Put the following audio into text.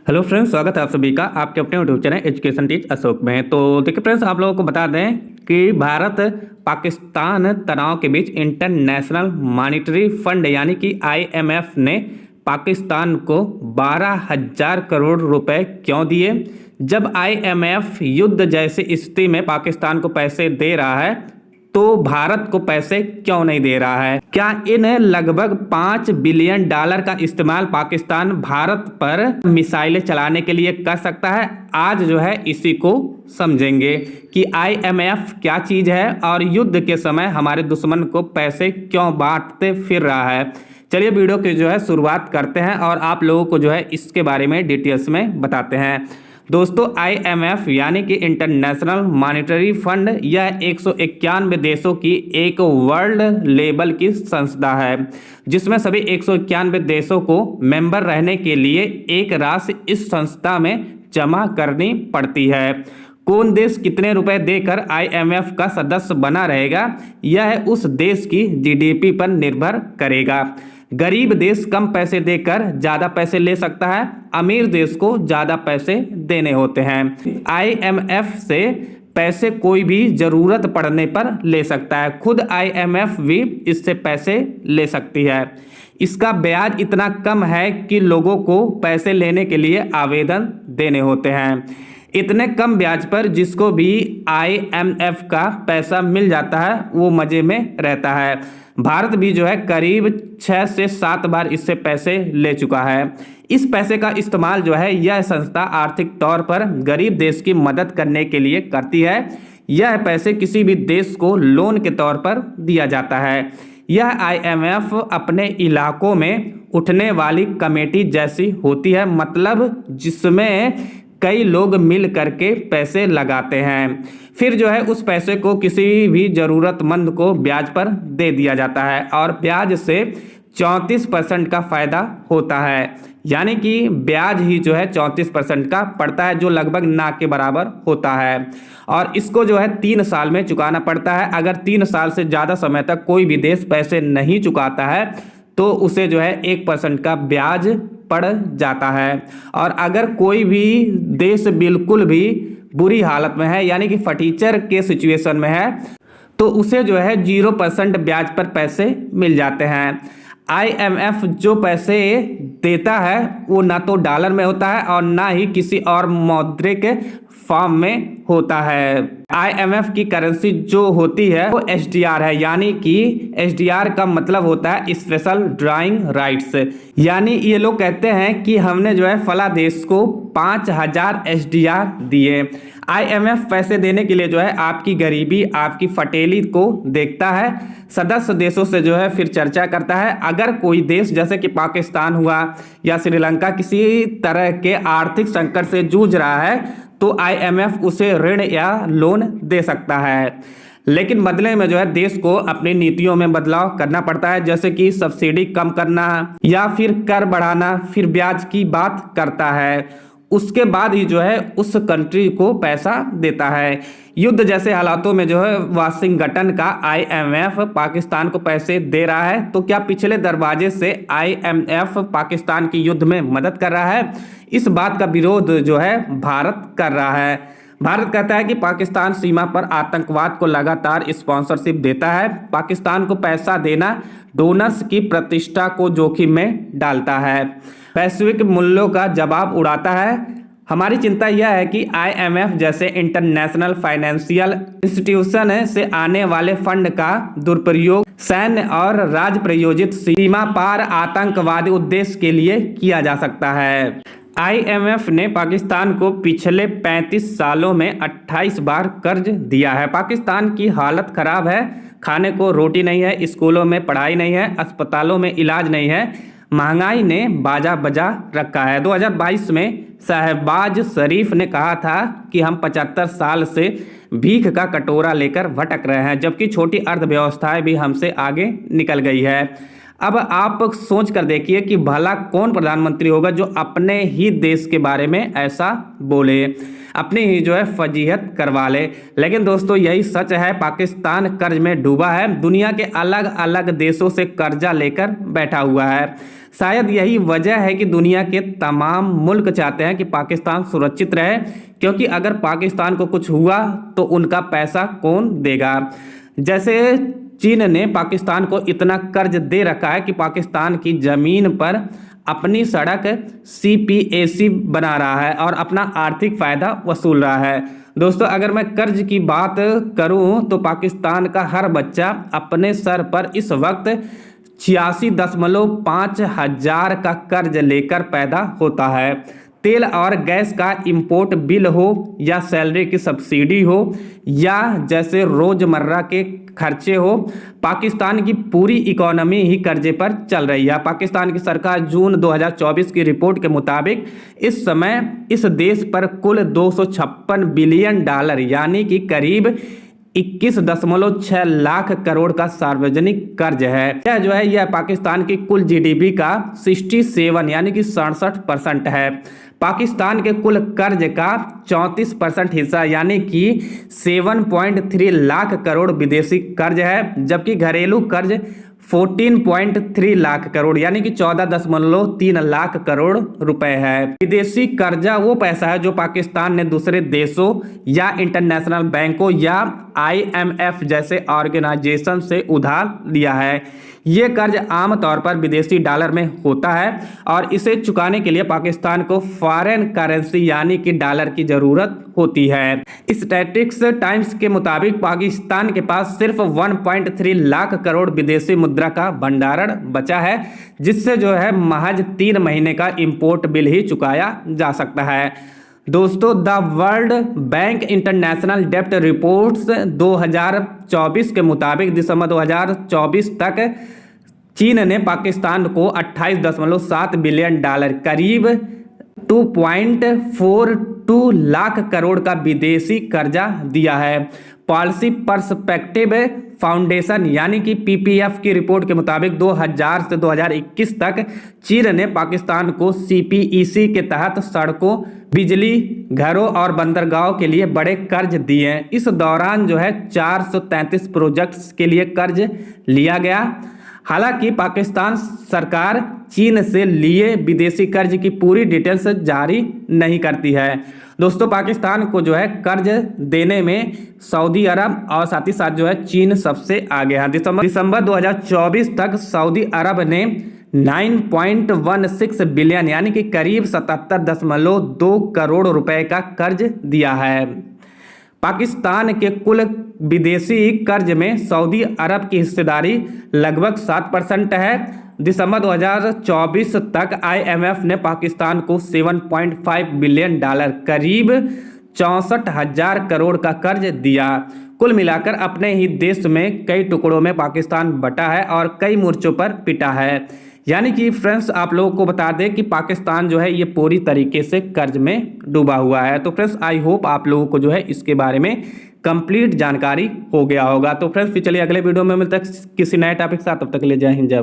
Hello friends, स्वागत है आप सभी का आपके अपने YouTube channel education teach Ashok में। तो देखिए फ्रेंड्स, आप लोगों को बता दें कि भारत पाकिस्तान तनाव के बीच इंटरनेशनल मॉनिटरी फंड यानी कि आईएमएफ ने पाकिस्तान को 12,000 करोड़ रुपए क्यों दिए। जब आईएमएफ युद्ध जैसी स्थिति में पाकिस्तान को पैसे दे रहा है तो भारत को पैसे क्यों नहीं दे रहा है? क्या इन लगभग 5 बिलियन डॉलर का इस्तेमाल पाकिस्तान भारत पर मिसाइलें चलाने के लिए कर सकता है? आज जो है इसी को समझेंगे कि आईएमएफ क्या चीज है और युद्ध के समय हमारे दुश्मन को पैसे क्यों बांटते फिर रहा है। चलिए वीडियो की जो है शुरुआत करते हैं और आप लोगों को जो है इसके बारे में डिटेल्स में बताते हैं। दोस्तों, आईएमएफ यानी कि इंटरनेशनल मॉनिटरी फंड यह 191 देशों की एक वर्ल्ड लेवल की संस्था है जिसमें सभी 191 देशों को मेंबर रहने के लिए एक राशि इस संस्था में जमा करनी पड़ती है। कौन देश कितने रुपए देकर आईएमएफ का सदस्य बना रहेगा यह उस देश की जीडीपी पर निर्भर करेगा। गरीब देश कम पैसे देकर ज्यादा पैसे ले सकता है, अमीर देश को ज्यादा पैसे देने होते हैं। आईएमएफ से पैसे कोई भी जरूरत पड़ने पर ले सकता है, खुद आईएमएफ भी इससे पैसे ले सकती है। इसका ब्याज इतना कम है कि लोगों को पैसे लेने के लिए आवेदन देने होते हैं। इतने कम ब्याज पर जिसको भी आईएमएफ का पैसा मिल जाता है वो मजे में रहता है। भारत भी जो है करीब 6 से 7 बार इससे पैसे ले चुका है। इस पैसे का इस्तेमाल जो है यह संस्था आर्थिक तौर पर गरीब देश की मदद करने के लिए करती है। यह पैसे किसी भी देश को लोन के तौर पर दिया जाता है। यह आईएमएफ अपने इलाकों में उठने वाली कमेटी जैसी होती है, मतलब जिसमें कई लोग मिल करके पैसे लगाते हैं। फिर जो है उस पैसे को किसी भी ज़रूरतमंद को ब्याज पर दे दिया जाता है और ब्याज से 34% का फ़ायदा होता है, यानी कि ब्याज ही जो है 34% का पड़ता है जो लगभग ना के बराबर होता है। और इसको जो है 3 साल में चुकाना पड़ता है। अगर 3 साल से ज़्यादा समय तक कोई भी देश पैसे नहीं चुकाता है तो उसे जो है 1% का ब्याज पड़ जाता है। और अगर कोई भी देश बिल्कुल भी बुरी हालत में है यानी कि फटीचर के सिचुएशन में है तो उसे जो है 0% ब्याज पर पैसे मिल जाते हैं। आईएमएफ जो पैसे देता है वो ना तो डॉलर में होता है और ना ही किसी और मौद्रिक फॉर्म में होता है। आईएमएफ की करेंसी जो होती है वो एसडीआर है, यानी कि एसडीआर का मतलब होता है स्पेशल ड्राइंग राइट्स। यानी ये लोग कहते हैं कि हमने जो है फला देश को 5,000 एसडीआर दिए। आईएमएफ पैसे देने के लिए जो है आपकी गरीबी, आपकी फटेली को देखता है, सदस्य देशों से जो है फिर चर्चा करता है। अगर कोई देश जैसे कि पाकिस्तान हुआ या श्रीलंका किसी तरह के आर्थिक संकट से जूझ रहा है तो आईएमएफ उसे ऋण या लोन दे सकता है, लेकिन बदले में जो है देश को अपनी नीतियों में बदलाव करना पड़ता है, जैसे कि सब्सिडी कम करना या फिर कर बढ़ाना, फिर ब्याज की बात करता है। उसके बाद ही जो है उस कंट्री को पैसा देता है। युद्ध जैसे हालातों में जो है वाशिंगटन का आईएमएफ पाकिस्तान को पैसे दे रहा है, तो क्या पिछले दरवाजे से आईएमएफ पाकिस्तान की युद्ध में मदद कर रहा है? इस बात का विरोध जो है भारत कर रहा है। भारत कहता है कि पाकिस्तान सीमा पर आतंकवाद को लगातार स्पॉन्सरशिप देता है। पाकिस्तान को पैसा देना डोनर्स की प्रतिष्ठा को जोखिम में डालता है, वैश्विक मूल्यों का जवाब उड़ाता है। हमारी चिंता यह है कि आईएमएफ जैसे इंटरनेशनल फाइनेंशियल इंस्टीट्यूशन से आने वाले फंड का दुरुपयोग सैन्य और राज्य प्रायोजित सीमा पार आतंकवादी उद्देश्य के लिए किया जा सकता है। आईएमएफ ने पाकिस्तान को पिछले 35 सालों में 28 बार कर्ज दिया है। पाकिस्तान की हालत खराब है, खाने को रोटी नहीं है, स्कूलों में पढ़ाई नहीं है, अस्पतालों में इलाज नहीं है, महंगाई ने बाजा बजा रखा है। 2022 में शहबाज शरीफ ने कहा था कि हम 75 साल से भीख का कटोरा लेकर भटक रहे हैं, जबकि छोटी अर्थव्यवस्थाएं भी हमसे आगे निकल गई है। अब आप सोच कर देखिए कि भला कौन प्रधानमंत्री होगा जो अपने ही देश के बारे में ऐसा बोले, अपनी ही जो है फजीहत करवा ले। लेकिन दोस्तों यही सच है, पाकिस्तान कर्ज में डूबा है, दुनिया के अलग अलग देशों से कर्जा लेकर बैठा हुआ है। शायद यही वजह है कि दुनिया के तमाम मुल्क चाहते हैं कि पाकिस्तान सुरक्षित रहे, क्योंकि अगर पाकिस्तान को कुछ हुआ तो उनका पैसा कौन देगा। जैसे चीन ने पाकिस्तान को इतना कर्ज दे रखा है कि पाकिस्तान की ज़मीन पर अपनी सड़क CPAC बना रहा है और अपना आर्थिक फ़ायदा वसूल रहा है। दोस्तों, अगर मैं कर्ज की बात करूं तो पाकिस्तान का हर बच्चा अपने सर पर इस वक्त 86.5 हजार का कर्ज लेकर पैदा होता है। तेल और गैस का इंपोर्ट बिल हो या सैलरी की सब्सिडी हो या जैसे रोज़मर्रा के खर्चे हो, पाकिस्तान की पूरी इकोनॉमी ही कर्जे पर चल रही है। पाकिस्तान की सरकार जून 2024 की रिपोर्ट के मुताबिक इस समय इस देश पर कुल 256 बिलियन डॉलर यानी कि करीब 21.6 लाख करोड़ का सार्वजनिक कर्ज है। यह जो है यह पाकिस्तान की कुल GDP का 67 यानी कि 67% है। पाकिस्तान के कुल कर्ज का 34% हिस्सा यानी कि 7.3 लाख करोड़ विदेशी कर्ज है, जबकि घरेलू कर्ज 14.3 लाख करोड़ यानी कि 14.3 लाख करोड़ रुपए है। विदेशी कर्जा वो पैसा है जो पाकिस्तान ने दूसरे देशों या इंटरनेशनल बैंकों या IMF जैसे ऑर्गेनाइजेशन से उधार लिया है। ये कर्ज आमतौर पर विदेशी डॉलर में होता है और इसे चुकाने के लिए पाकिस्तान को फॉरेन करेंसी यानी कि डॉलर की जरूरत होती है। स्टैटिस्टिक्स टाइम्स के मुताबिक पाकिस्तान के पास सिर्फ 1.3 लाख करोड़ विदेशी मुद्रा का भंडारण बचा है, जिससे जो है महज 3 महीने का इंपोर्ट बिल ही चुकाया जा सकता है। दोस्तों, द वर्ल्ड बैंक इंटरनेशनल डेब्ट रिपोर्ट्स 2024 के मुताबिक दिसंबर 2024 तक चीन ने पाकिस्तान को 28.7 बिलियन डॉलर करीब 2.42 लाख करोड़ का विदेशी कर्जा दिया है। पॉलिसी पर्सपेक्टिव फाउंडेशन यानी कि PPF की रिपोर्ट के मुताबिक 2000 से 2021 तक चीन ने पाकिस्तान को CPEC के तहत सड़कों, बिजली, घरों और बंदरगाहों के लिए बड़े कर्ज दिए। इस दौरान जो है 433 प्रोजेक्ट्स के लिए कर्ज लिया गया। हालांकि पाकिस्तान सरकार चीन से लिए विदेशी कर्ज की पूरी डिटेल्स जारी नहीं करती है। दोस्तों, पाकिस्तान को जो है कर्ज देने में सऊदी अरब और साथ ही साथ जो है चीन सबसे आगे है। दिसंबर 2024 तक सऊदी अरब ने 9.16 बिलियन यानी कि करीब 77.2 करोड़ रुपए का कर्ज दिया है। पाकिस्तान के कुल विदेशी कर्ज में सऊदी अरब की हिस्सेदारी लगभग 7% है। दिसंबर 2024 तक IMF ने पाकिस्तान को 7.5 बिलियन डॉलर करीब 64,000 करोड़ का कर्ज दिया। कुल मिलाकर अपने ही देश में कई टुकड़ों में पाकिस्तान बटा है और कई मोर्चों पर पिटा है। यानी कि फ्रेंड्स, आप लोगों को बता दें कि पाकिस्तान जो है ये पूरी तरीके से कर्ज में डूबा हुआ है। तो फ्रेंड्स, आई होप आप लोगों को जो है इसके बारे में कंप्लीट जानकारी हो गया होगा। तो फ्रेंड्स, फिर चलिए अगले वीडियो में मिलते हैं किसी नए टॉपिक के साथ। तब तक के लिए जय हिंद, जय भारत।